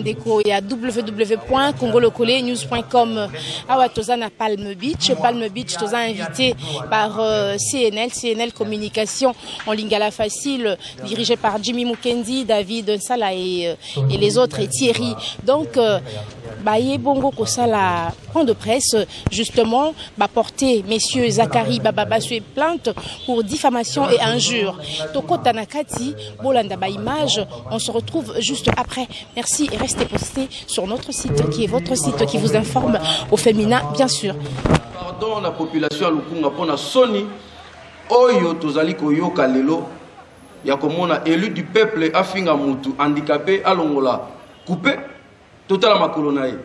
bandeko ya www.congolocolenews.com. Awa tozana Palm Beach toza invité par CNL Communication en Lingala Facile, dirigé par Jimmy Mukendi, David Nsala et les autres, et Thierry. Donc Baye Bongo Kosala point de presse justement porter messieurs Zachary Bababasue plainte pour diffamation et injure. Toko Tanakati Bolanda ba image, on se retrouve juste après. Merci et restez postés sur notre site qui est votre site qui vous informe au féminin bien sûr. Pardon la population à Lukunga pona Sony Oyo tozali koyoka lelo ya komona élu du peuple afinga mutu handicapé alongola coupé total makolo nae.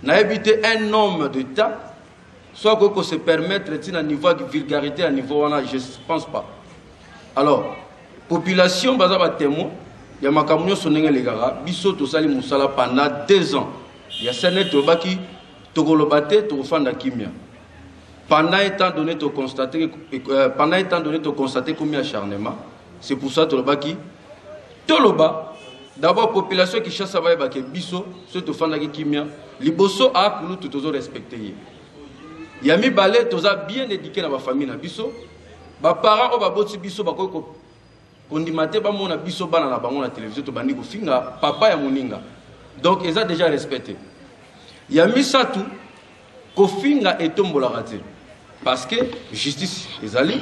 Na évité un homme d'État soit qu'on se permettre à niveau de vulgarité à niveau je pense pas. Alors population bazaba témoin ya makamyo sonenge legara biso tosali musala pendant 2 ans. Ya senet tobaki tokolobate tofanda kimia. Pendant un temps donné to constater combien acharnement. C'est pour ça tolobaki toloba d'abord population qui chasse ba ke biso so tofanda kimia liboso a kulu tozo respecter. Yami balé toza bien éduqué dans ma famille na biso. Ba parents o ba boti biso ba ko kondimate ba mona biso bana na bango na télévision to bandi ko finga papa ya moninga. Donc ils ont déjà respecté. Yami satu ko finga etombola raté. Parce que justice ezali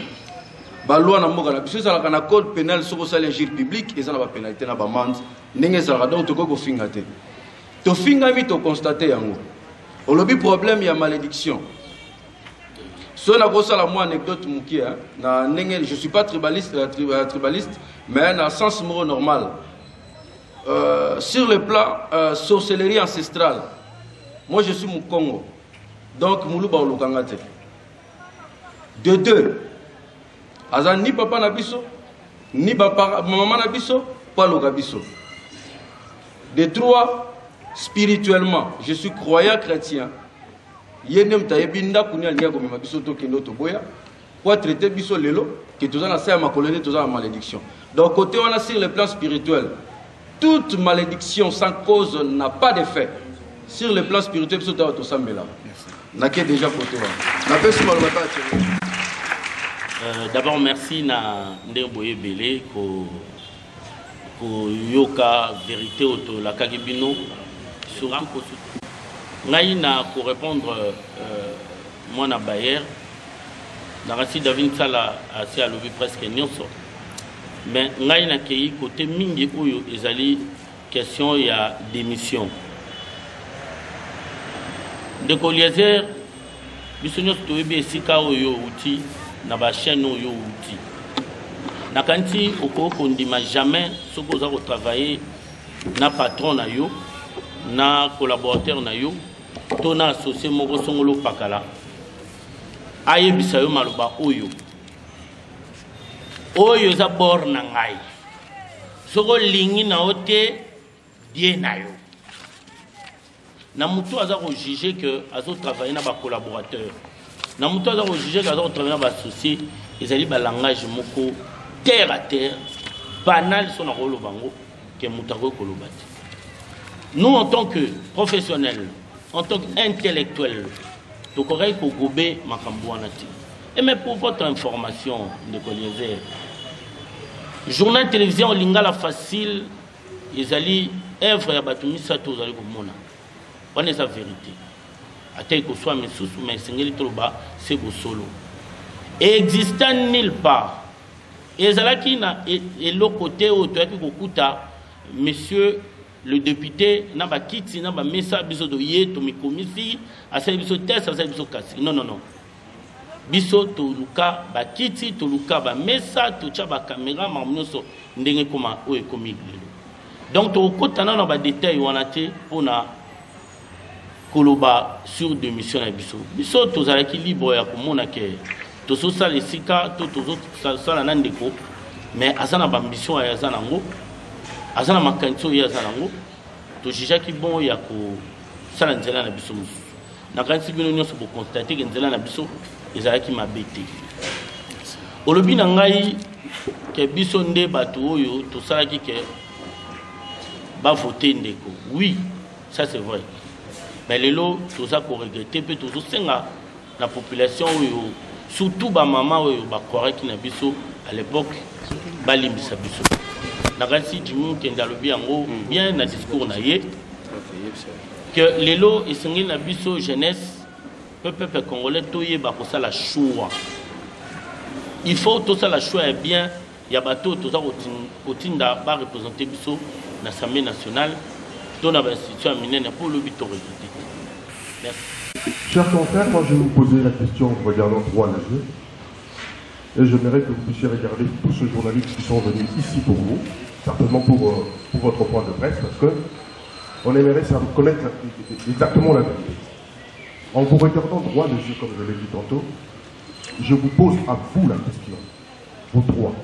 ba loi na mboka na biso ça la code pénal sur ça l'injure publique et ça na ba pénalité na ba mande ndenge ça donc to ko finga te. To finga mi to constater yango. On le problème il y a malédiction. Je ne anecdote je suis pas tribaliste, mais dans le sens normal. Sur le plan sorcellerie ancestrale, moi je suis mon Congo. Donc, Moulouba Olokangate. De 2, Azan ni papa nabiso, ni maman nabiso, pas Lokabiso. De 3, spirituellement, je suis croyant chrétien. Yenem taebinda kunya lia ko mema biso to kendo to boya pour traiter biso lelo que tous en a ma colonie tous en malédiction. Donc côté on a sur le plan spirituel toute malédiction sans cause n'a pas d'effet. Sur le plan spirituel biso ta to sambela. Na ke déjà côté na pesi maloma ta tshelo. D'abord merci na ndeboye belé ko yoka vérité auto la kagibino surtout ko Naïna pour répondre moi na Bayer dans la David Sala assez à lever presque nyonso mais Naïna qui côté mingi oyo ezali question il y a démission de Coliezer bisonyo toyebi esika oyo outil na ba chaîne oyo outil na kanti okoko ndima jamais soko za travailler na patron na yo na collaborateur na yo tona associé moko songolo pakala ayebisa yo maloba oyo za bor na ngai soko lingi na ote bien na yo na mutu aza ko juger que azo travailler na ba collaborateur na mutu aza ko juger que azo travailler na ba associé ezali ba langage moko terre à terre banal son na kolo bango ke mutu ko kolobati. Nous en tant que professionnels, en tant qu'intellectuels, nous devons gober Makambouanati. Et mais pour votre information, de Coliezer, journal télévision Lingala Facile, ils allaient œuvre à Batumi Sato, ils allaient comme moi. On est la vérité. Attends que soit mes sous, mais c'est beau solo. Et existant nulle part. Et l'autre côté, où tu as pu monsieur. Le député n'a pas quitté, n'a pas mis ça, biso de yé, to mi komisi, à ça biso test, à ça biso kasi. Non. Biso to luka, ba quitté, to luka, ba mesa, to tcha ba caméra, ma mnoso, ndenge koma, ou e komi. Donc, to kotana na ba détail, ou anate, pour na koloba sur démission na biso. Biso to zalaki libre ya komona ke, to so sa lesika, to zo sa la nandeko, mais asana ba ambition ya zanango. Azana makanto ya zanango to jija ki bon ya ko sala nzela na biso na kanisi bino nyonso ko constater que nzela na biso ezala ki mabete olobi na ngai ke biso nde bato oyo to sala ki ke va voter ndeko. Oui, ça c'est vrai. Mais les lots, tout ça qu'on regrette, puis tout ça, c'est la population, surtout ma maman, correct à l'époque, balimbisa biso. Nagansi Jimmy Kendalobi en bien dans le discours que les lots et sengé na biso jeunesse, peuple congolais, toye ba pour ça la choix. Il faut tout ça la choix est bien. Il y a bateau tout ça au tinda va représenter biso dans l'Assemblée nationale. Dans l'institution américaine pour le but Merci. Chers confrères, moi je vais vous poser la question regardant droit à la jeu. Et j'aimerais que vous puissiez regarder tous ces journalistes qui sont venus ici pour vous, certainement pour votre point de presse, parce que on aimerait connaître exactement la vérité. En vous regardant droit à la jeu, comme je l'ai dit tantôt, je vous pose à vous la question, vos droits.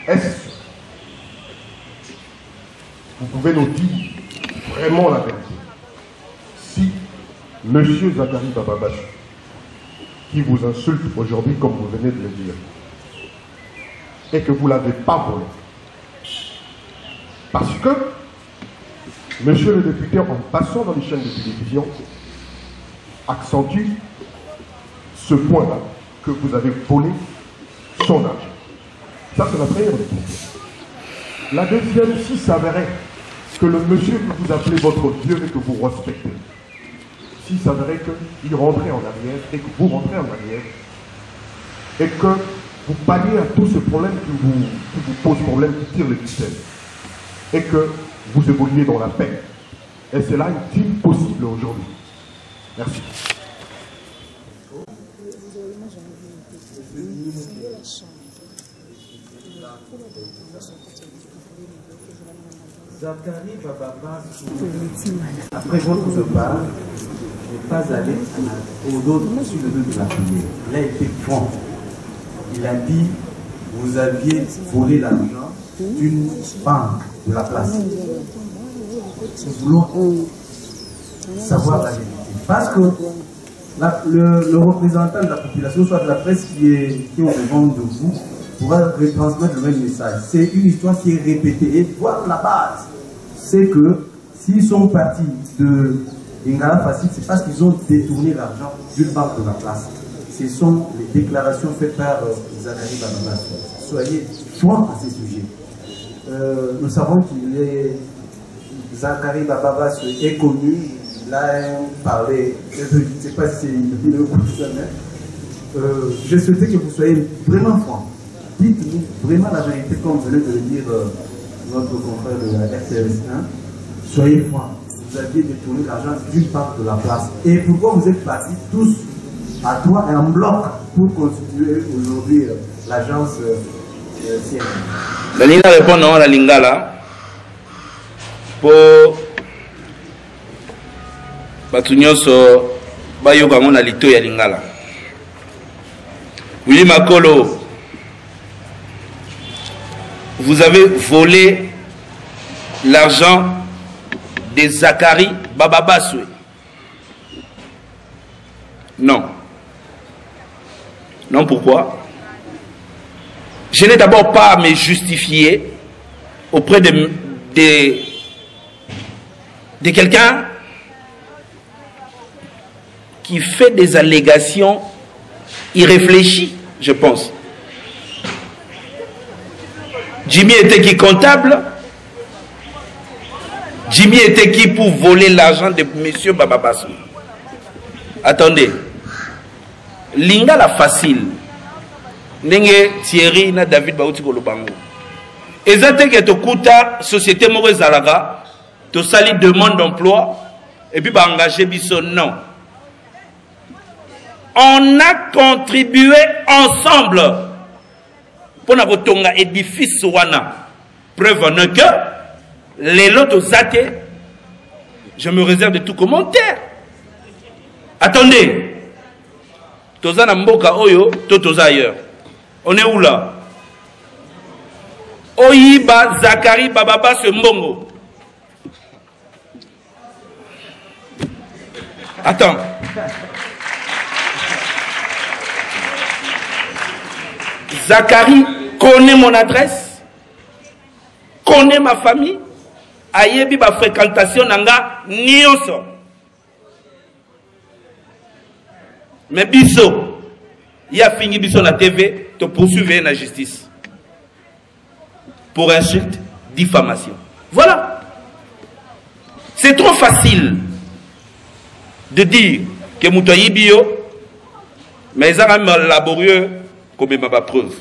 Est-ce vous pouvez nous dire vraiment la vérité? Si M. Zakari Bababasu, qui vous insulte aujourd'hui comme vous venez de le dire, et que vous ne l'avez pas volé, parce que M. le député, en passant dans les chaînes de télévision, accentue ce point-là, que vous avez volé son argent. Ça, c'est la première des questions. La deuxième, si ça s'avérait que le monsieur que vous appelez votre Dieu et que vous respectez, si ça s'avérait qu'il rentrait en arrière et que vous rentrez en arrière et que vous palliez à tous ces problèmes qui vous posent problème, qui tirent les ficelles et que vous évoluez dans la paix. Et cela est-il possible aujourd'hui? Merci. Zakari Bababa, après votre repas, je n'ai pas allé au dos sur le dos de la prière. Il a été franc. Il a dit, vous aviez volé l'argent d'une banque de la place. Nous voulons savoir la vérité. Parce que le représentant de la population, soit de la presse qui est au devant de vous, pourra retransmettre le même message. C'est une histoire qui est répétée. Et voir la base, c'est que s'ils sont partis de Lingala Facile, c'est parce qu'ils ont détourné l'argent d'une banque de la place. Ce sont les déclarations faites par Zakari Bababa. Soyez francs à ces sujets. Nous savons qu'il est Zakari Bababa est connu. Il a parlé, je ne sais pas si c'est le coup de ça, je souhaitais que vous soyez vraiment francs. Dites-nous vraiment la vérité, comme venait de le dire notre confrère de la RTS1. Soyez francs. Vous aviez détourné l'argent d'une part de la place. Et pourquoi vous êtes partis tous à trois et en bloc pour constituer aujourd'hui l'agence CNL? La ligne répond à la Lingala pour Batunyoso Bayoga Mona Lito ya Lingala. Willy Makolo, vous avez volé l'argent de Zakari Bababaswe. Non. Non, pourquoi? Je n'ai d'abord pas à me justifier auprès de quelqu'un qui fait des allégations irréfléchies, je pense. Jimmy était qui comptable? Jimmy était qui pour voler l'argent de M. Bababassou? Attendez. Lingala facile. Nenge Thierry na David Bauti Kolobango. Ezate que to kuta société mauvaise zalaga, to sali demande d'emploi et puis ba engager biso non. On a contribué ensemble pour na kotonga édifice wana. Preuve en est que les lots zate, je me réserve de tout commentaire. Attendez. Toza na mboka oyo, toza ailleurs. On est où là? Oyiba Zakari Bababa ce mbongo. Attends. Zakari connaît mon adresse, connaît ma famille, ayebi ba fréquentation nanga nyonso. Mais biso, il y a fini biso na TV, te poursuivre la justice. Pour insulte, diffamation. Voilà. C'est trop facile de dire que Moutoyi bio, mais ils ont même laborieux comme ma preuve.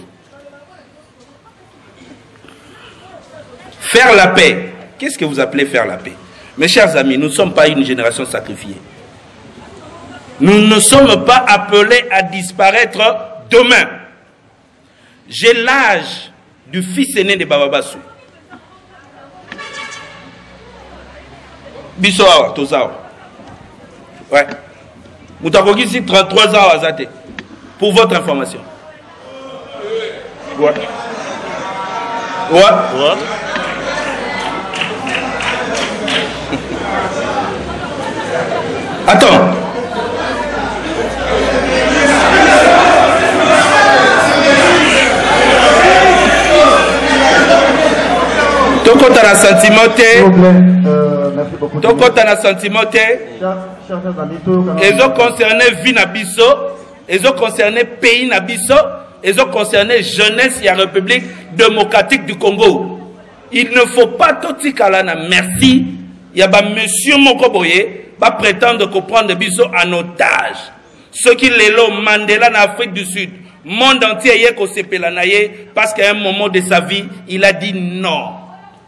Faire la paix. Qu'est-ce que vous appelez faire la paix? Mes chers amis, nous ne sommes pas une génération sacrifiée. Nous ne sommes pas appelés à disparaître demain. J'ai l'âge du fils aîné de Baba Bassou. Bissoa, Tozao. Ouais. Moutakogi, ici 33 ans à Zate. Pour votre information. Ouais. Ouais. Ouais. Attends. Toko t'as un sentiment ils ont concerné vie Nabiso, ils ont concerné pays Nabiso, ils ont concerné jeunesse et la République démocratique du Congo. Il ne faut pas tout kalana merci. Il y a ba monsieur Mokoboye va prétendre comprendre Biso en otage. Ceux qui l'élo Mandela en Afrique du Sud, monde entier y est parce qu'à un moment de sa vie, il a dit non.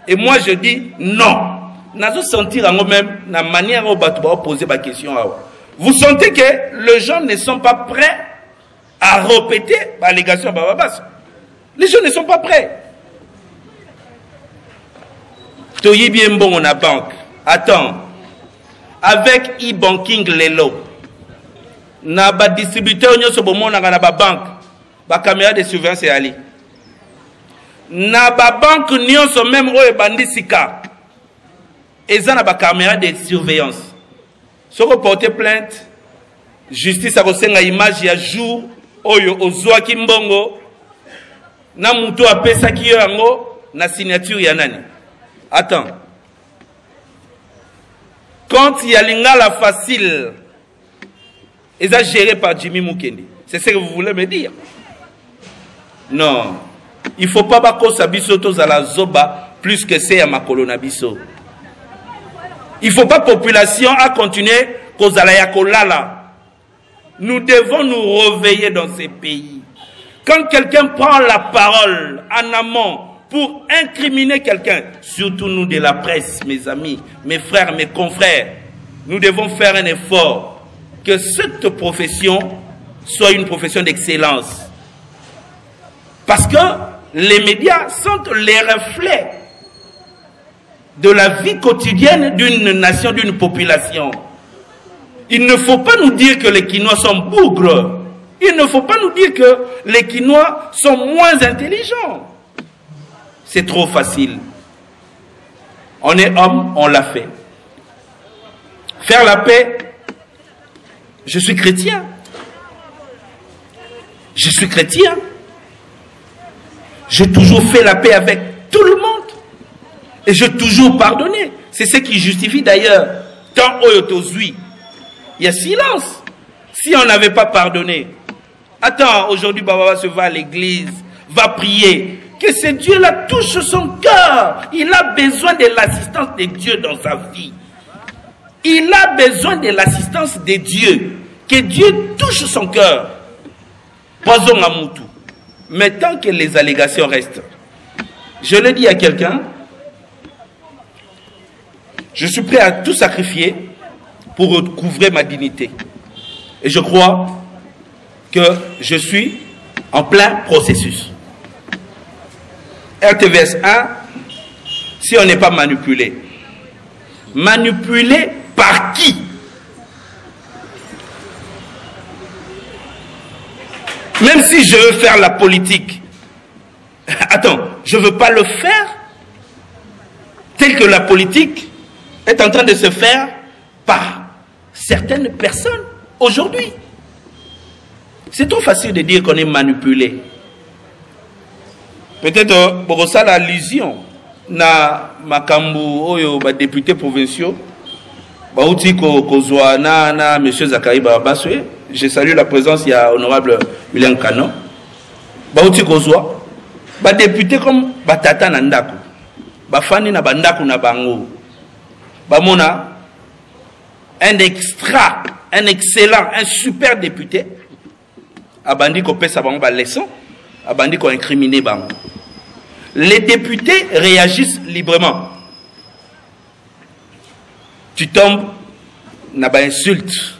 Et moi je dis non. Nous sentir en nous-mêmes la manière dont on va poser ma question. Vous sentez que les gens ne sont pas prêts à répéter l'allégation de Bababas. Les gens ne sont pas prêts. Toyi bien bon on a banque. Attends. Avec e-banking lelo. Na ba distributeur nyo so bomo na ba banque. Ba caméra de surveillance et ali. Na ba banque nyo so même o e bandisika. Et ça n'a pas caméra de surveillance. Si vous portez plainte, justice a reçu une image il y a jour, oyo ozwa kimbongo, na muto a pesa kiyo yango, na signature ya nani. Attends. Quand il y a l'ingala facile, et ça géré par Jimmy Mukendi. C'est ce que vous voulez me dire? Non. Il ne faut pas que ça biso à la zoba plus que c'est à ma colonabiso. Il ne faut pas que la population a continué cause à la kolala. Nous devons nous réveiller dans ces pays. Quand quelqu'un prend la parole en amont pour incriminer quelqu'un, surtout nous de la presse, mes amis, mes frères, mes confrères, nous devons faire un effort que cette profession soit une profession d'excellence. Parce que les médias sont les reflets de la vie quotidienne d'une nation, d'une population. Il ne faut pas nous dire que les Quinois sont bougres. Il ne faut pas nous dire que les Quinois sont moins intelligents. C'est trop facile. On est homme, on l'a fait. Faire la paix, je suis chrétien. Je suis chrétien. J'ai toujours fait la paix avec tout le monde. Et j'ai toujours pardonné. C'est ce qui justifie d'ailleurs, tant Oyotozui, il y a silence. Si on n'avait pas pardonné, attends, aujourd'hui Baba se va à l'église, va prier, que ce Dieu-là touche son cœur. Il a besoin de l'assistance de Dieu dans sa vie. Il a besoin de l'assistance de Dieu. Que Dieu touche son cœur. Posons à Moutou. Mais tant que les allégations restent, je le dis à quelqu'un, je suis prêt à tout sacrifier pour recouvrer ma dignité. Et je crois que je suis en plein processus. RTVS 1, si on n'est pas manipulé. Manipulé par qui? Même si je veux faire la politique, attends, je ne veux pas le faire tel que la politique est en train de se faire par certaines personnes aujourd'hui. C'est trop facile de dire qu'on est manipulé. Peut-être pour ça l'allusion na makambu oyo ba députés provinciaux bauti kozwa na monsieur Zakari Babaswe. Je salue la présence ya honorable William Kano. Bauti kozwa ba député comme batata na ndako bafani na bandako na bango bamona un excellent, un super député abandi ko pesa bango ba leçon abandi ko incriminer bango. Les députés réagissent librement. Tu tombes na ba insulte.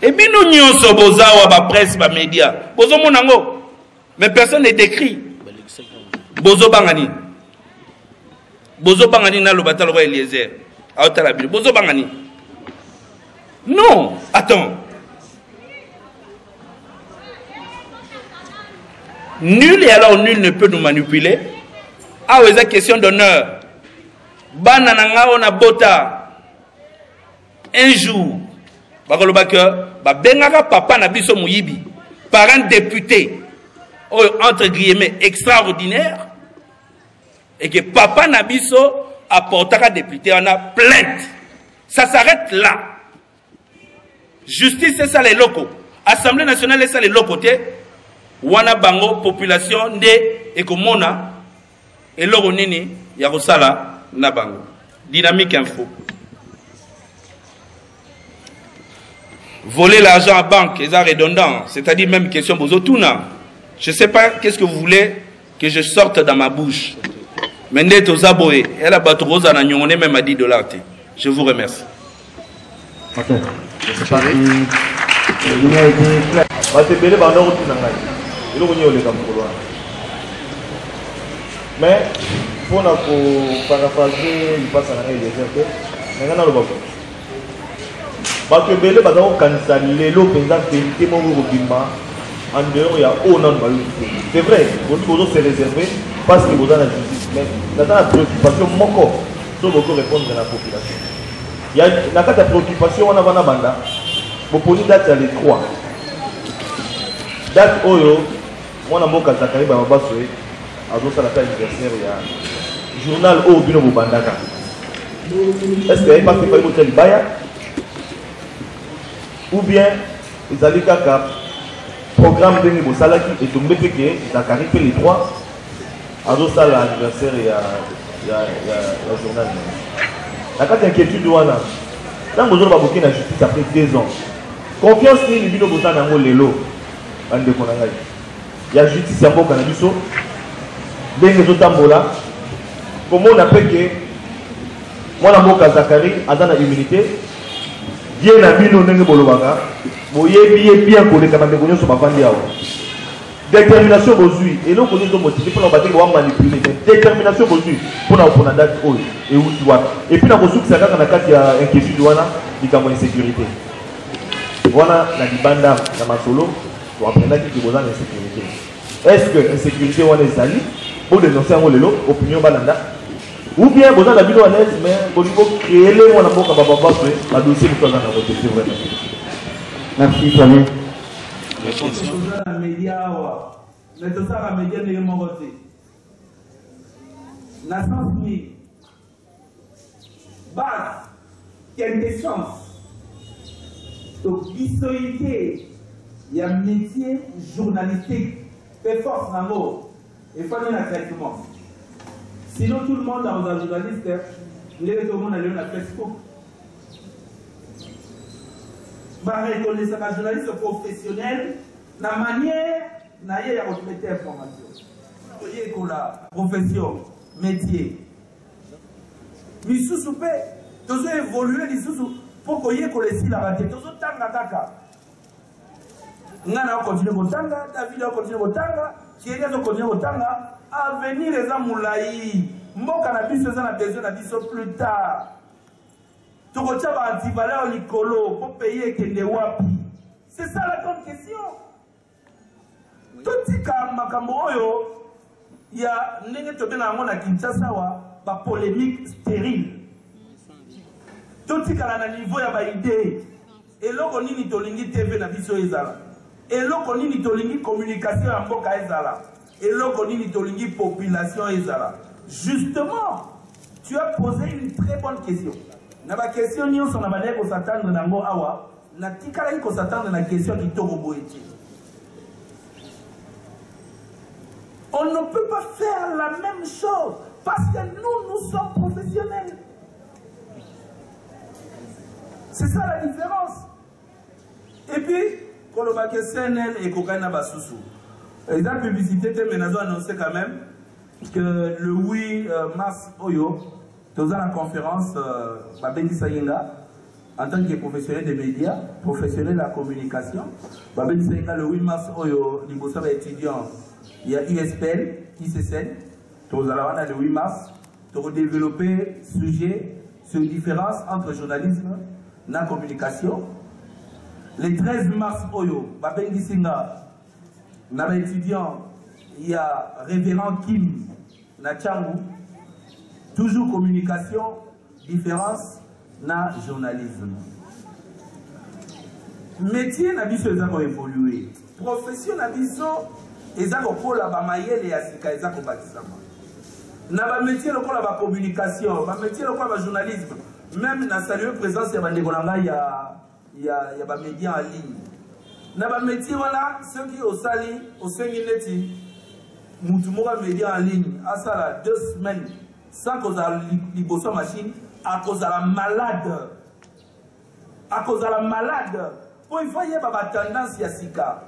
Et bien nous nyonso boza wa ba presse ba média. Bozo monango. Mais personne n'est décrit. Bozo bangani. Bozo bangani na lobata lo Eliezer. Aota la Bible. Bozo bangani. Non, attends. Nul et alors nul ne peut nous manipuler. Ah, ouais, c'est question d'honneur. Banana on a bota. Un jour, papa na biso muyibi par un député entre guillemets extraordinaire et que papa na biso apportera député on a plainte. Ça s'arrête là. Justice c'est ça les locaux. Assemblée nationale c'est ça les locaux. Wana bango population nde ekomona eloko nini ya kosala na bango. Dynamique info. Voler l'argent à banque, c'est redondant, c'est-à-dire même question bozotuna. Je ne sais pas qu'est-ce que vous voulez que je sorte dans ma bouche. Mende tozaboe, elle a battu Rosa na nyongone même à $10. Je vous remercie. Ok. C'est parti. Mais pour paraphraser, il passe à la parce que Bélé Badao Kansa, l'élo Penza, c'est en dehors, il y a au nom de c'est vrai, vous se réserver parce que vous avez la justice. Mais dans la préoccupation, moko, sur beaucoup répondre à la population. Il y a la préoccupation, on a une banda, vous posez date à les 3. Date Oyo, moi, je suis Zakari Babaswe, à l'autre anniversaire, il y a journal au Bino Bandaka. Est-ce qu'il n'y a pas de problème de Baya? Ou bien ils allaient qu'à programme de niveau salaki et tombé que Zakari fait les 3 à l'anniversaire et le journal. La carte inquiétude de Wana. Là, vous avez beaucoup de justice après 2 ans. Confiance ni les bino bozana ngo lelo. Ande konanga. Il y a justice en bon canabiso. Denge zotambola. Comment on appelle que moi la moka Zakari azana immunité. Bien la bino nenge bolobanga. Boye bien collé quand même gonyo so bafandi yawo. Détermination bozui et donc on est motivé pour battre ou manipuler. Détermination bozui pour na date oil et où tu vois. Et puis na bozu que ça na kati ya inquiétude wana likamo insécurité. Wana na libanda na masolo pour apprendre qui boza insécurité. Est-ce que insécurité wana ezali pour dénoncer en lelo opinion balanda ou bien boza na bino à l'aise mais boliko créer les wana boka baba ba dossier pour ça na voter c'est vrai. Merci Fabien. Il y a un métier journalistique, fait force dans l'eau, et il faut un traitement. Sinon, tout le monde dans un journaliste, tout le monde a lu la Facebook. Reconnaître un journaliste professionnel, la manière n'a pas de remettre information. La profession, métier. Mais sous-soupé, nous avons évolué pour qu'on y ait la bataille. Nous avons tanga. Nous avons continué au tanga, David a continué au tanga, Thierry a continué au tanga. À venir les amoulaïs, mon cannabis, c'est un besoin d'addition plus tard. Tu retiens un antivaleur licolo pour payer Kendewapi. C'est ça la grande question. Tout ce il y a une polémique stérile. Tout ce qu'il y a un niveau, il y a une idée. Et là, on y a TV na biso ezala. Et là, on y a communication en boka ezala. Et là, on y a population ezala. Justement, tu as posé une très bonne question. Na ba question ni on s'en abandonne pour s'attendre nango awa. Na tikala ko s'attendre na question qui toko boeti. On ne peut pas faire la même chose parce que nous sommes professionnels. C'est ça la différence. Et puis, quand le bac CNL et Kokana Basusu, la publicité de Menazo a annoncé quand même que le 8 mars, dans la conférence, Babendi Sayinga, en tant que professionnel des médias, professionnel de la communication, Babendi Sayinga, le 8 mars, l'Ibosa étudiant, il y a USPL, ICCN, le 8 mars, pour développer sujet sur la différence entre journalisme et la communication. Le 13 mars, Babendi Sayinga, dans l'étudiant, il y a révérend Kim Nachangou, toujours communication, différence, na journalisme. Métier n'a biso ezako évolué. Profession n'a biso ezako kola ba mayele ya sika ezako batisama. Na ba métier lokola ba communication, ba métier lokola ba journalisme, même na saluer présence ya bande kolanga ya ba médias en ligne. Na ba métier wana ceux qui au sali au sengi mutu moka média en ligne à ça là 2 semaines sans cause à liboso machine à cause à la malade pour il faut y avoir tendance ya sika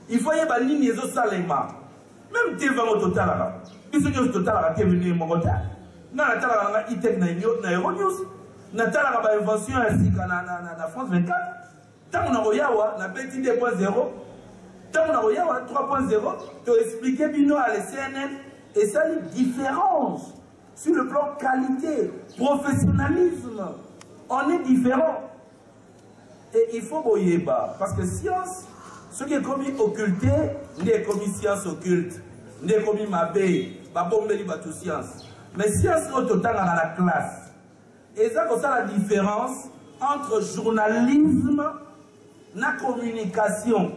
il faut y avoir ligne ezo salema même TV au total là biso nyo total là TV ni mongota na la tala nga itek na Euronews na tala ba invention ya sika na France 24 tant on a yawa na petit 2.0 tant on a yawa 3.0 to expliquer bino à la CNN et ça la différence sur le plan qualité, professionnalisme, on est différent. Et il faut boyeba parce que science, ce qui est commis occulté, n'est commis science occulte, n'est commis mabé, pas bombe tout science. Mais science au total dans la classe. Et ça c'est la différence entre journalisme et la communication.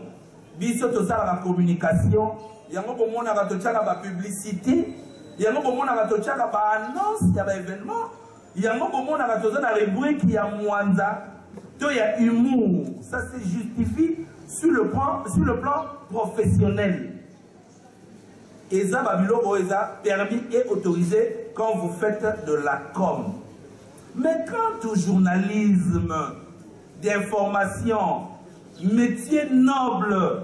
Biso to ça la communication, yango bomo na to la publicité. Il y a un moment où on a annonce, il y a un événement, il y a un moment où on a rubrique, il y a Mwanza, il y a humour. Ça se justifie sur le plan professionnel. Et ça, Babylon, ça permis et autorisé quand vous faites de la com. Mais quant au journalisme, d'information, métier noble,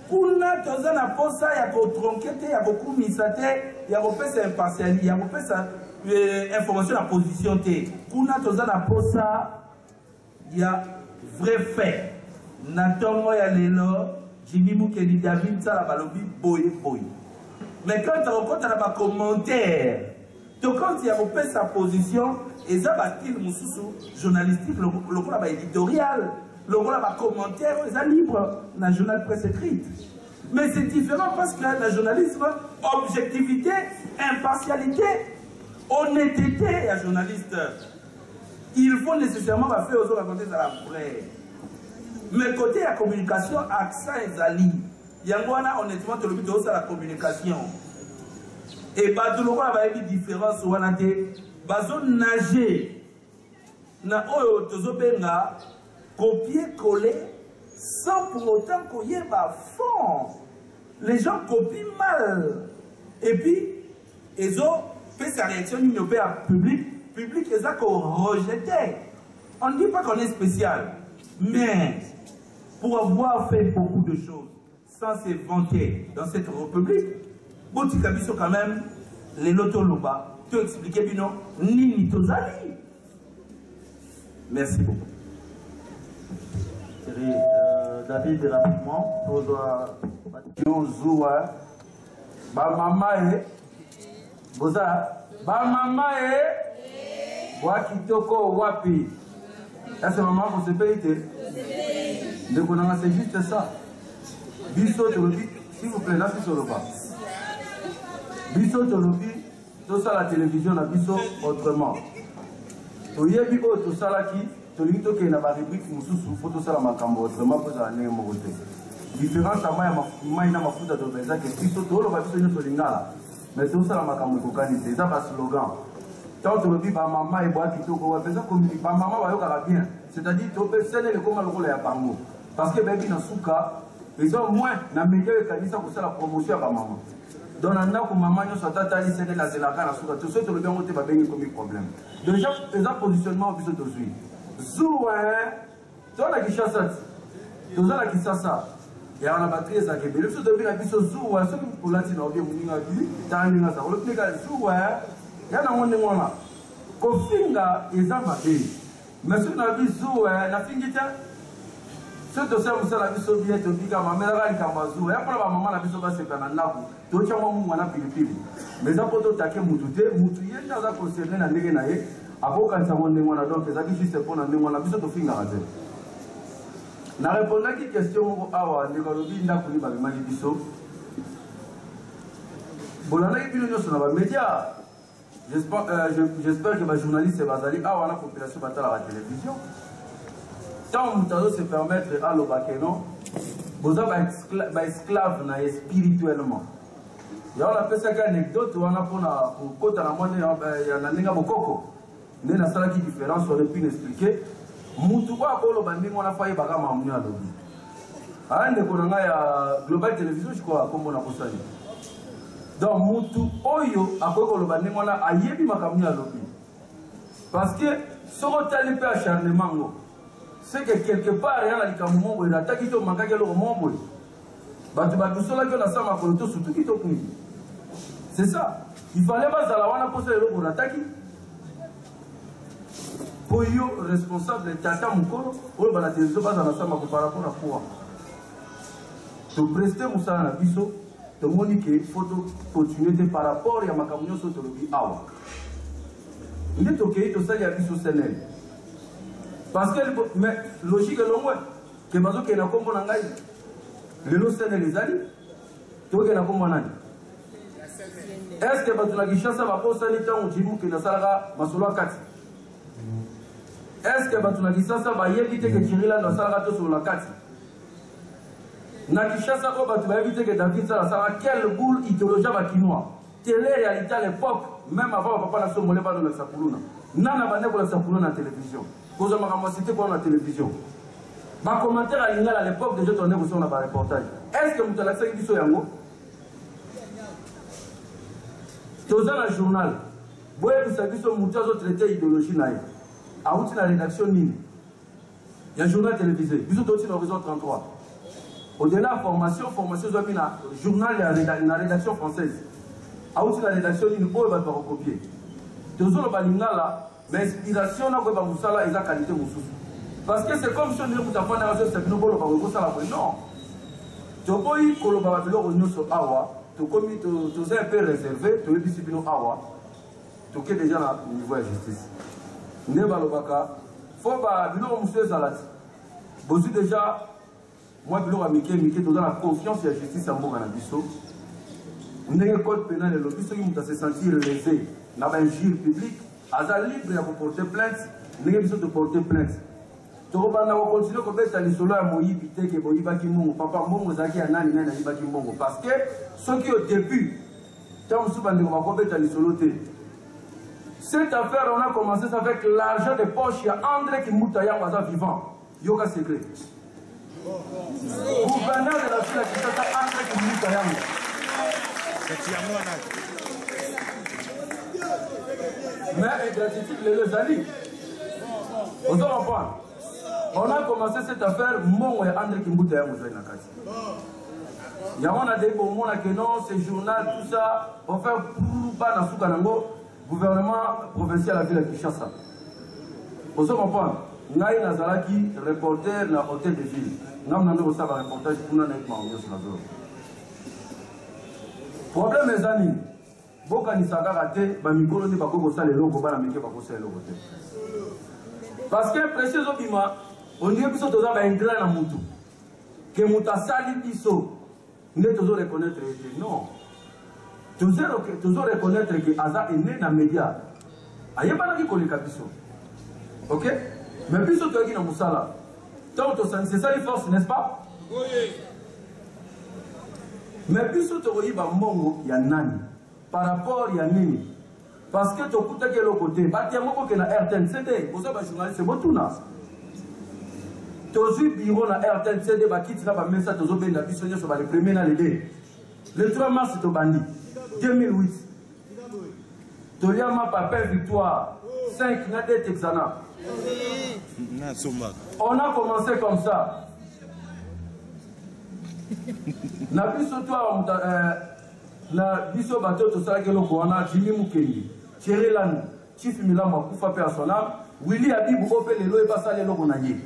kuna tozana posa ya ko tronquete ya ko kumisa te ya ko pesa impartialité ya ko pesa information en position te kuna tozana posa ya vrai fait na tongo ya lelo Jimmy Mukedi David sala balobi boy mais quand on compte na ba commentaire to quand ya ko pesa position et ça ba style mususu journalistique le ko ba éditorial le rôle à commentaire, c'est libre dans le journal presse écrite. Mais c'est différent parce que le journalisme, objectivité, impartialité, honnêteté, un journaliste, il faut nécessairement faire aux autres raconter ça après. Mais côté la communication, accent et zali, il y a honnêtement tout le but de la communication. Et bah tout le monde a une différence où on a des bazons nager, na oyo tozobenga copier-coller sans pour autant qu'il y ait un fond. Les gens copient mal. Et puis, ils ont fait sa réaction au public, ils ont rejeté. On ne dit pas qu'on est spécial, mais pour avoir fait beaucoup de choses sans se vanter dans cette république, Botikabiso quand même, les lotoloba, tu expliqué bien, ni tozali. Merci beaucoup. David, rapidement, Yozoua, Wakitoko Wapi. Là, c'est maman pour se payer. C'est juste ça. Bisso Tolobi, s'il vous plaît, là, c'est sur le bas. Bisso Tolobi, tout ça, la télévision, la Bisso autrement. Toyebi, tout ça, là, qui. Tolito qui na ba rubrique mususu photo sala makambo autrement pour ça ndenge mokote différence ama ya mafuta to benza que biso to lo ba biso nyo tolingala mais c'est ça la makambo kokani ça pas slogan tant que le bi ba maman et bois kitoko wa pesa communique ba maman ba yoka bien c'est-à-dire to pe sene le koma lokolo ya bango parce que baby na suka ils ont moins na média et kanisa ko la promotion ba maman donc na ko maman nyo tata ali sene la zelaka na suka to so to le bien ngote ba bengi comme problème déjà les positionnement biso to suit zuwa to la kishasa to la kisasa ya na batterie za kebele so to bi na biso zuwa so ko lati na obi muninga bi tani na za o le pika zuwa ya na ngone ngona ko finga ezama be mais so na biso na fingita so to sa musala biso bi to bika mamela ka kamba zuwa ya pala ba mama na biso ba sekana naku to chama mu mwana pilipili mais za poto take mutu te mutu yenda za concerner na ndenge na ye akoka ntango ndenge wana donc ezaki juste pour na ndenge wana biso to finga raze na répondre à cette question moko awa ndeko lobi ndako ni ba bimaki biso bolana ki bino nyonso na ba média j'espère que les journalistes et les la population à la télévision. Tant que se permettre à l'Obakeno, vous avez esclave spirituellement. Il y a une anecdote où on a pour côté la monnaie, il y a un bokoko. Il y a une différence, on a pu expliquer. Moutoua ko lo bandi on a failli baga mamu ya lobi. Ande ko nga Global Télévision je crois comme on a posé. Donc mutu oyo akoko lo bandi on a ayebi makamu ya lobi. Parce que soko tali pe acharnement ngo. C'est que quelque part rien la likamu ngo ina taki to makake lo mombo. Batu sola que na sama ko to sutu ki to kuni. C'est ça. Il fallait pas za la wana poser le ko nataki. Poyo responsable tata mukolo oyo bana télévision baza na sama ko par rapport à quoi to prester musala na biso to moni que photo continuer par rapport ya makamyo so to lobi awa ndé to ke to sali ya biso senel parce que mais logique longwe que bazo ke na kombo na ngai le lo senel ezali to ke na kombo nani est-ce que bato na kishasa ba posa ni tango jimu ke na salaka masolo akati. Est-ce que batuna kisasa ba yebite que Kirila na sala to sur la carte na kishasa ko batu ba yebite que David sala sala quelle boule idéologie ba kinois télé réalité à l'époque même avant papa na so moleba dans la sapuluna nana bande ko la sapuluna na télévision kozo makambo cité ko na télévision ba commentaire à l'ingala à l'époque déjà tourné ko sur na ba reportage est-ce que mutala sa biso yango toza na journal boye bisa biso mutazo traiter idéologie na ye à la rédaction Nîmes. Il y a un journal télévisé. Bisous aussi dans Horizon 33. Au-delà de formation, ils ont mis un journal dans la rédaction française. À la rédaction Nîmes, il va recopier. Toujours le balinga là, mais l'inspiration n'a pas de la qualité. Parce que c'est comme si on disait que tu as fait une radio, c'est que nous ne pouvons pas faire ça. Non. Tu as pas eu que le babilor au sur Awa, tu as un peu réservé, tu as eu discipline Awa, tu es déjà au niveau de la justice. Nebalobaka, faut pas bilo monsieur Zalati. Bozu déjà, moi bilo a Miké, dans la confiance et la justice en Boga Nabiso. Nous avons un code pénal et le plus qui se sentir lésé, n'a pas un juge public, à libre pour porter plainte, nous avons de porter plainte. Tu vas continuer à faire des solos à Moïse, Pité, que Boïba Kimongo, Papa Mongo, Zaki, Anani, Nana, Kimongo. Parce que ceux qui au début, tant que nous avons fait des solos. Cette affaire, on a commencé avec l'argent de poche. Il y a André Kimbouta Yawaza vivant. Yoga secret. Gouverneur de la ville qui s'appelle André Kimbouta Yawaza. Mais gratitude, les alliés. On doit reprendre. On a commencé cette affaire, mon et André Kimbouta Yawaza. Il y a un des bons mots que non, ce journal, tout ça, on fait pour pas dans Soukanango. Gouvernement provincial à la ville de Kinshasa. Vous comprenez? Naï Nazaraki, reporter dans l'hôtel de ville. Nous avons un reportage pour nous avec Mario Snazor. Problème est que beaucoup de gens ont raté, mais ils ont dit que les logos sont les logos. Parce que précisément, on dit que nous avons un grand amour. Que nous avons sali piso, nous devons reconnaître. Non. Toujours reconnaître que Aza est né dans les médias. Il n'y a pas de qui Kabiso. Ok? Mais puis, tu as dit dans Moussala. C'est ça les forces, n'est-ce pas? Oui. Mais puis, tu as dit dans Mongo, il y a Nani. par rapport à Nini. Parce que tu as quel côté, bâtiment que na RTN CD, vous savez, journaliste, c'est bon tout là. Tu as vu bureau na RTN CD, tu as mis ça, tu as vu la pistonnière sur les premiers dans les le 3 mars, c'est au bandit. 2008. Tu as ma papa victoire. 5 na dette exana. On a commencé comme ça. Na biso toi na biso bato to sala kelo ko na Jimmy Mukendi. Thierry Lani, Chief Milamwa kufa pe asonam, Willy Abibu ope lelo e basale loko na ye.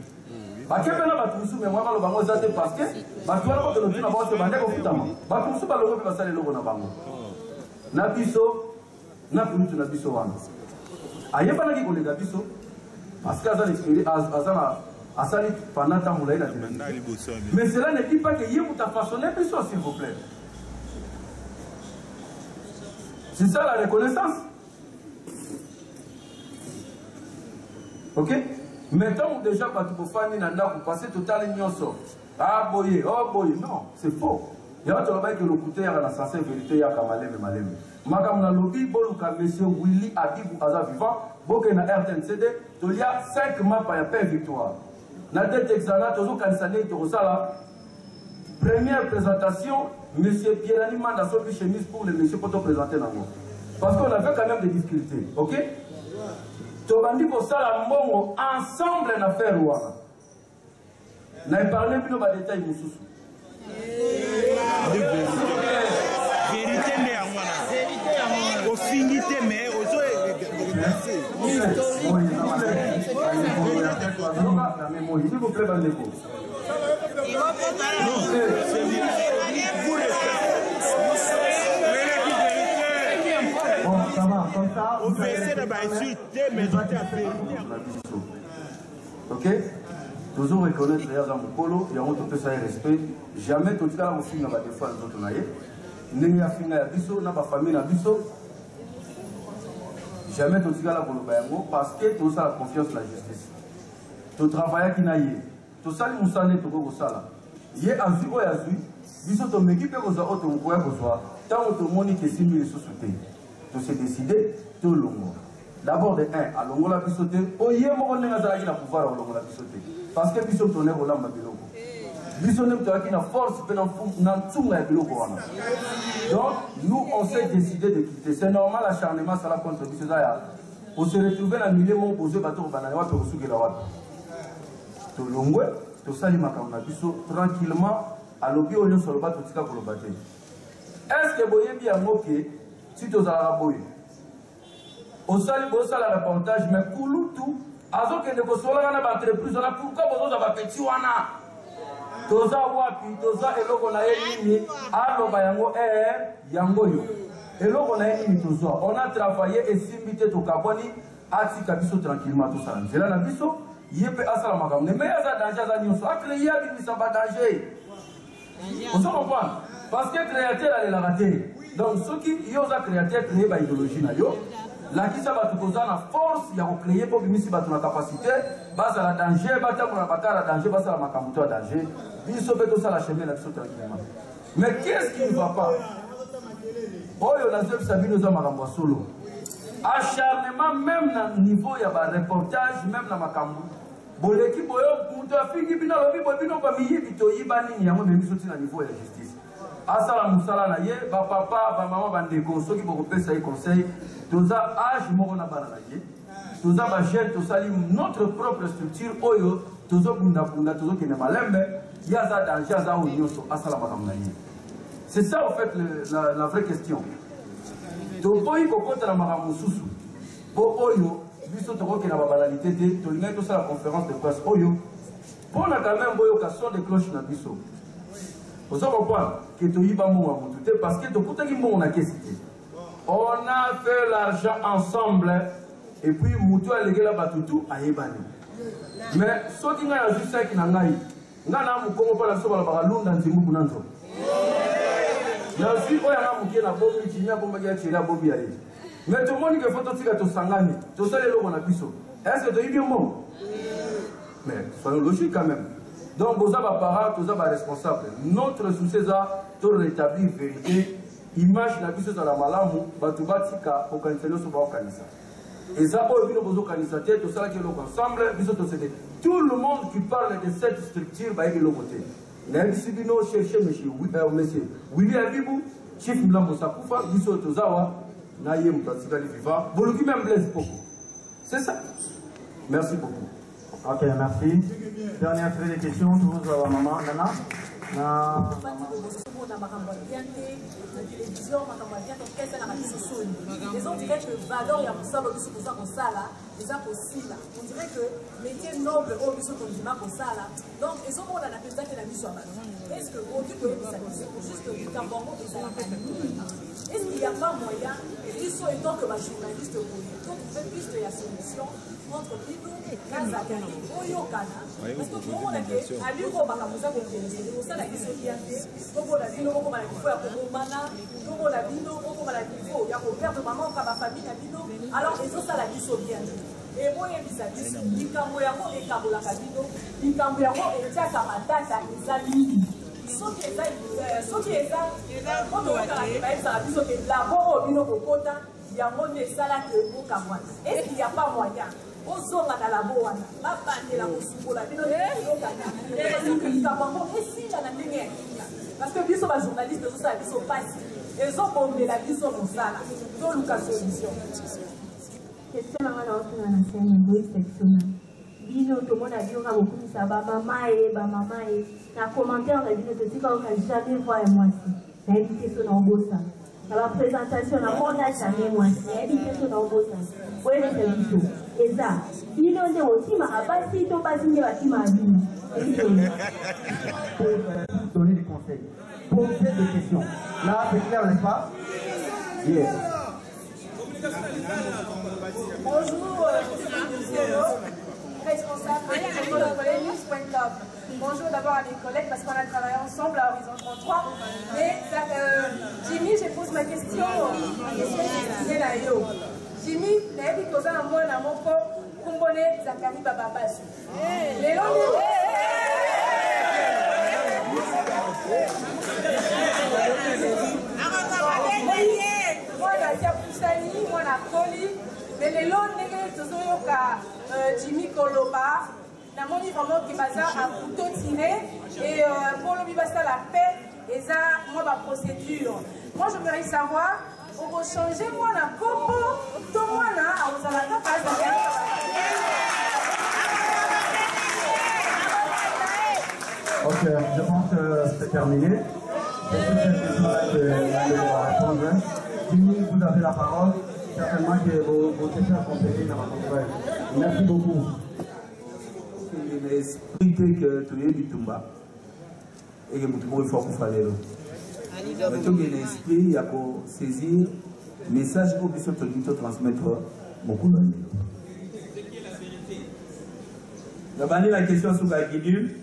Bakebe na batu musu me mwaka lo bango zate parce que batu wala ko to na ba se bande ko futama. Batu musu ba loko pe basale loko na bango. Na biso na punitu na biso wana. Ayeba na ki kolega biso parce que azana expérience azana asali pendant tant moulaï la mais cela ne dit pas que yé ta façonné biso s'il vous plaît. C'est ça la reconnaissance. Ok? Maintenant déjà quand tu peux faire une nana pour passer total nyonso. Ah boye, oh boye, non, c'est faux. Il y a autre que le côté à la sensée vérité il y a kamalem et malem. Makam na lobby boluka monsieur Willy Abibou Aza vivant, boke na RTNCD, il y a 5 maps à paix victoire. Na dette exana tozo kanisane to sala. Première présentation, monsieur Pierre-Ani manda sopi chemise pour le monsieur pour te présenter nango. Parce qu'on avait quand même des difficultés, OK? Tobandi ko sala mbongo ensemble na faire wana. Na parler plus de détails mususu. Vérité mais à moi là. Au finité mais aux s'il vous plaît, Bandeko. Non, c'est vous bon, ça va, comme ça. On fait essayer d'insulter, mais on t'a fait. Ok? Toujours reconnaître les gens de Polo, il y a un peu de respect. Jamais tout ça, on finit par défendre les autres naïfs. N'y a fini à Bisso, n'a pas famille à Bisso. Jamais tout ça, parce que tout ça, la confiance dans la justice. Tout travail qui n'a pas. Tout ça, nous savons tout ça. Il y a un jour, Bisso, tu m'équipes aux autres, tu m'équipes aux autres. Tant que tu m'équipes, tu m'équipes aux autres. Tu sais décider, tout le monde. D'abord, de 1, à l'ongo la pissoté, oh, il y a un moment où on a pouvoir à l'ongo la pissoté. Parce que Bisso, tu es au lamba de l'ongo. Bisso, tu as une force, tu as une force. Donc, nous, on s'est décidé de quitter. C'est normal, l'acharnement, ça la contre Bisso. On se retrouvait dans le milieu, on posait bateau au banana, on se retrouvait là-bas. Tu as l'ongo, tu as salima comme la Bisso, tranquillement, à l'objet, on est sur le bateau, tu as le bateau. Est-ce que vous avez bien moqué si tu as la boye? Au salut, la reportage, mais pour tout, alors que nous sommes dans l'entreprise, on a pourquoi vous avez petit wana? Toza wapi, toza eloko na elini, alo bayango yango yo. Eloko na elini toza. On a travaillé et simité to kaboni, ati kabiso tranquillement tout ça. C'est là na biso, yepe asala makamne. Mais ça danger ça nyonso. Akleya bi ça ba danger. On se comprend? Parce que créateur elle la raté. Donc ceux qui yo za créateur créé ba idéologie na yo. Là qui ça va tout ça la force, il y a créé pour bimisi ba la capacité, base à la danger, bata pour la batara danger, base à la makambuto danger. Biso beto ça la chemin là biso tranquillement. Mais qu'est-ce qui ne va pas? Oh yo na zeb sabino za makambo solo. Acharnement même na niveau ya ba reportage même na makambu. Boleki boyo muto afiki bina lobi bobino ba miyi bito yibani yango biso tina niveau ya justice. Asala musala na ye ba papa ba maman ba ndeko soki boko pesa yi conseil. Tous âge morona bananaye, tous ba jeune, tous notre propre structure oyo, tous bunda bunda, tous qui ne malembe, yaza danger, yaza onyoso, asala makamnaye. C'est ça en fait la vraie question. To boy ko kota la maramususu. Po oyo, biso to ko na banalité te, to linga to la conférence de presse oyo. Pour na quand même boyo ka son de cloche na biso. Vous comprenez que to yiba mo wa mutu parce que to kota ki mo na kesité. On a fait l'argent ensemble et puis Moutou a légué la batoutou à Yébani. Mais ce qui a juste ça qui n'a pas eu, n'a pas la somme à la baralou dans le mou nanzo. Il y a aussi qui a bombi, qui a bombi, qui a bombi. Mais tout le monde qui a photo de Sangani, tout ça est là qu'on a pu. Est-ce que tu as eu un mot? Mais soyons logiques quand même. Donc, vous avez parents, vous avez responsable. Notre souci, c'est de rétablir la vérité. image na biso ezala malamu bato batika kokanisa nyonso baokanisa eza oyo bino bozokanisa te tosalaki eloko ensemble biso tosede tout le monde qui parle de cette structure bayebi eloko te nayebisi bino cherche monsieur Willy Abibu chief Mlambo Sakufa biso tozawa na ye moto atikali vivant boluki même Blaise Poko c'est ça merci beaucoup. Ok, merci. Dernière série de questions, toujours à maman, Nana. Les gens diraient que valeur et ça, on dirait que métier noble au biso qu'on dit comme ça là. Donc ils ont on a la personne qui la mise sur la. Est-ce que on dit que ça juste le Cameroun et ça la. Est-ce qu'il y a pas moyen ils sont étant que ma journaliste donc on fait plus de la solution entre Bino Kaza Oyo Kana parce que pour on a que à lui on va comme ça pour ça la question qui a fait donc on a dit on va la faut ya komana donc on a dit on va la faut ya ko perdre maman ka ma famille na Bino alors ils ont ça la biso bien et moi il bisa biso likambo yango ekabola ka Bino likambo yango etiaka matata ezali soki eza oyo okala bayebisaka biso ke laboro bino kokota yango nde esalaki okamwana est-ce qu'il y a pas moyen ozonga na labo wana babandela kosukola bino likambo yango esila na ndenge ya kinya parce que biso bajournaliste ezosala biso pasi ezobombela biso mosala toluka solution. Question nanga na otunga na sene egoiste tuna bino tomona bino ka bokumisa bamama na commentaire na bino totika oka jamais voir mwasi na éviter so na obosa na la présentation na mona jamais mwasi na éviter so na obosa oyo c'est biso eza bino nde otima abasi to basi nde batima bino donner des conseils, poser des questions. Là, c'est clair, n'est-ce pas? Yes. Bonjour, responsable de news.com. Bonjour d'abord à mes collègues parce qu'on a travaillé ensemble à Horizon 33. Et Jimmy, je pose ma question destinée à yo. Jimmy, n'a dit que ça un mois dans mon corps, Kumbone Zakari Bababasu. Les longs moi na tia pusani moi na koli mais les longs ndenge tozoyoka Jimmy Koloba namoni vraiment que baza à couteau tiré et pour le bibasa la paix et ça moi ma procédure moi je voudrais savoir on va changer moi la combo tout moi là à vous la Ok, je pense que c'est terminé. C'est toute cette question-là que je vais répondre. Jimmy, vous avez la parole. Certainement que vos questions sont complétées dans ma conférence. Merci beaucoup. L'esprit que tu es du Tumba et que tu peux faire pour faire mais tout l'esprit, il y a pour saisir le message qu'on puisse te transmettre beaucoup d'années. D'abord, la question sur la guidule.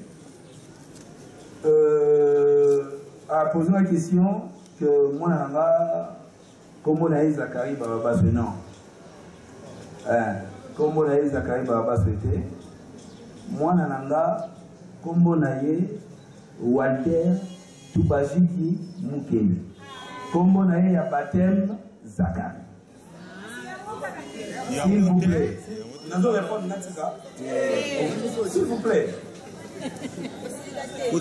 A posé la question que moi, comme on a eu Zakari Baba non. Comme on a eu Zakari Baba souhaité, moi, comme on a eu Walter Tubajiki Mukeli. Comme on a eu Abatem Zakari. S'il vous plaît. Nous allons répondre à ça. S'il vous plaît. Non,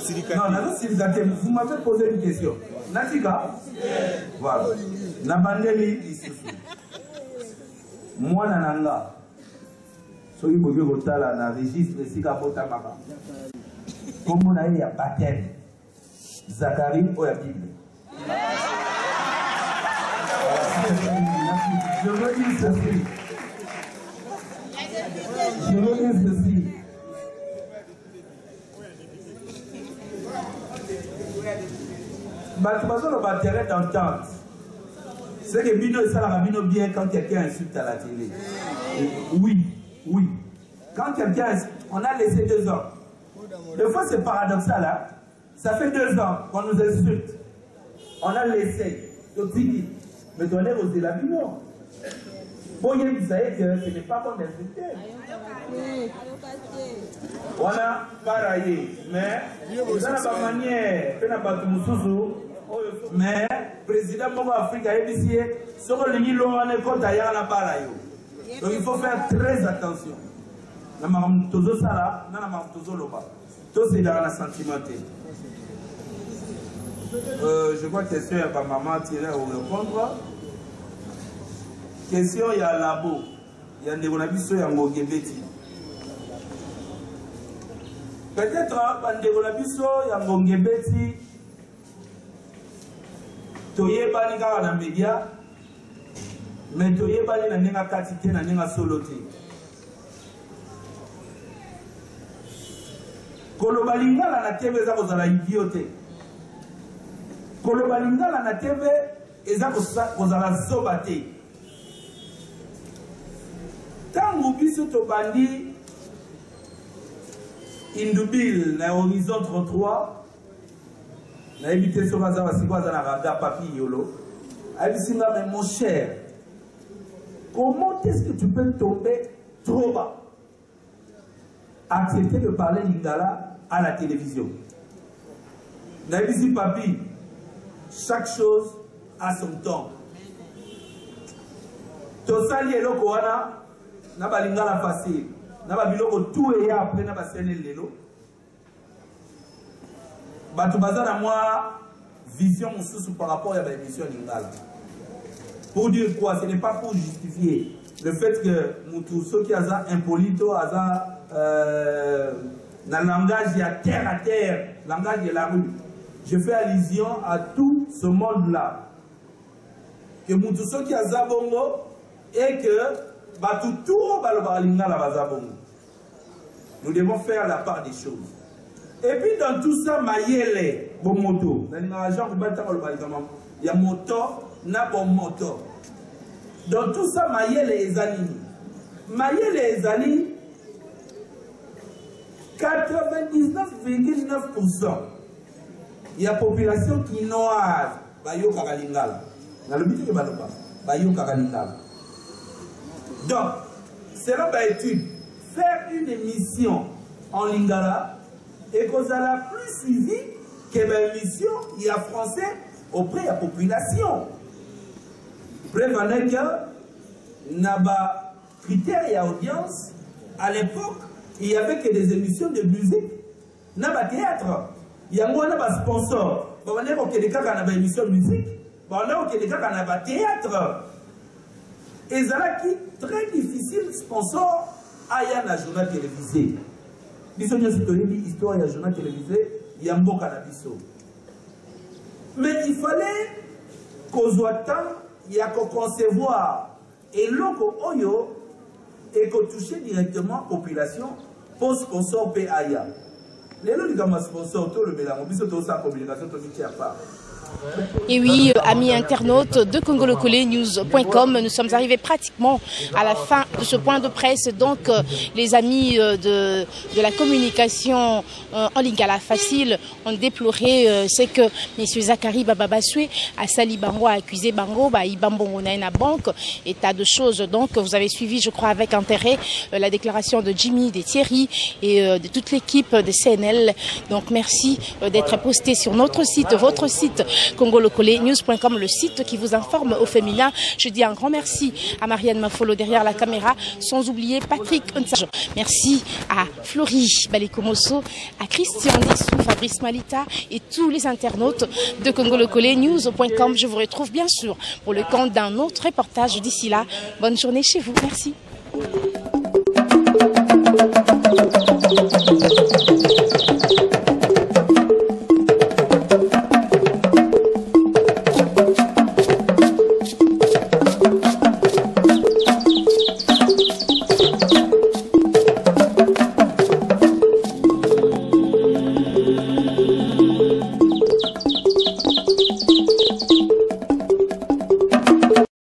vous m'avez posé une question. Natika, voilà. Nabandeli isusu. Moi nananga. Soki bobi kotala na registre esika bota maka. Comme on a eu à baptême. Zakari ou la Bible. Je veux dire ceci. Je veux dire ceci. Le terrain d'entente. C'est que Bino et ça Bino bien quand quelqu'un insulte à la télé. Oui. Quand quelqu'un insulte, on a laissé 2 ans. Des fois c'est paradoxal, hein? Ça fait 2 ans qu'on nous insulte. On a laissé. Mais on est aux Elabino. Bon, vous savez que ce n'est pas bon d'insulter. On a pareil, mais on a pas manière, on a pas tout mais président de l'Afrique a dit donc il faut faire très attention. Je crois que question à maman tirer au répondre. Question il y a labo, il y a des gens qui peut-être il toyebani kaka na media mais toyebani na ndenge kati te na ndenge solo te koloba lingala na TV eza kozala idio te koloba lingala na TV eza kozala zoba te ntango biso tobandi Indubile na Horizon 33 na évité sur Baza Basikoza na Rada Papi Yolo. Abisinga, mais mon cher, comment est-ce que tu peux tomber trop bas? Accepter de parler lingala à la télévision. Nabisi Papi, chaque chose a son temps. Tosali eloko wana na balingala facile. Naba biloko tout et après naba sene lelo. Batu bazana moi vision sous par rapport à la émission lingala. Pour dire quoi? Ce n'est pas pour justifier le fait que nous ceux qui ont impolito aza dans le langage il y a terre à terre, langage de la rue. Je fais allusion à tout ce monde-là. Que nous ceux qui ont bongo et que nous devons faire la part des choses. Et puis dans tout ça, Mayele, bon moto. Il y a moto, na bon moto. Dans tout ça, Mayele et Zali. Mayele et Zali, 99,9%. Il y a population qui noise. Bayo Kakalingala. Dans le but de Baloba. Bayo Kakalingala. Donc, selon ma étude, faire une émission en lingala et qu'on a plus suivi que l'émission il y a français auprès de la population. Prévenez que n'a pas critères et audience. À l'époque, il n'y avait que des émissions de musique. N'a pas théâtre. Il y a moins de sponsors. On a des cas qui ont une émission de musique. On a des cas qui ont théâtre. Et ça qui très difficile sponsor à un journal télévisé. Biso nous avons histoire d'un journal télévisé, il y a un bon cannabiso. Mais il fallait qu'on soit temps, il y a qu'on concevoir et l'autre oyo et qu'on touche directement la population pour sponsor PAIA. Les lots de sponsor tout le mélange, biso tout ça communication tout qui a pas. Et oui, amis internautes de congolocolénews.com, nous sommes arrivés pratiquement à la fin de ce point de presse. Donc, les amis de la communication en lingala facile ont déploré c'est que M. Zakari Bababasoué a sali Bango, a accusé Bango, Ibambongo na une banque, et tas de choses. Donc, vous avez suivi, je crois, avec intérêt la déclaration de Jimmy, de Thierry et de toute l'équipe de CNL. Donc, merci d'être posté sur notre site, votre site, congolocolénews.com, le site qui vous informe au féminin. Je dis un grand merci à Marianne Mafolo derrière la caméra, sans oublier Patrick Onsage. Merci à Florie Balikomoso, à Christian Dissou, Fabrice Malita et tous les internautes de congolocolénews.com. Je vous retrouve bien sûr pour le compte d'un autre reportage. D'ici là, bonne journée chez vous. Merci.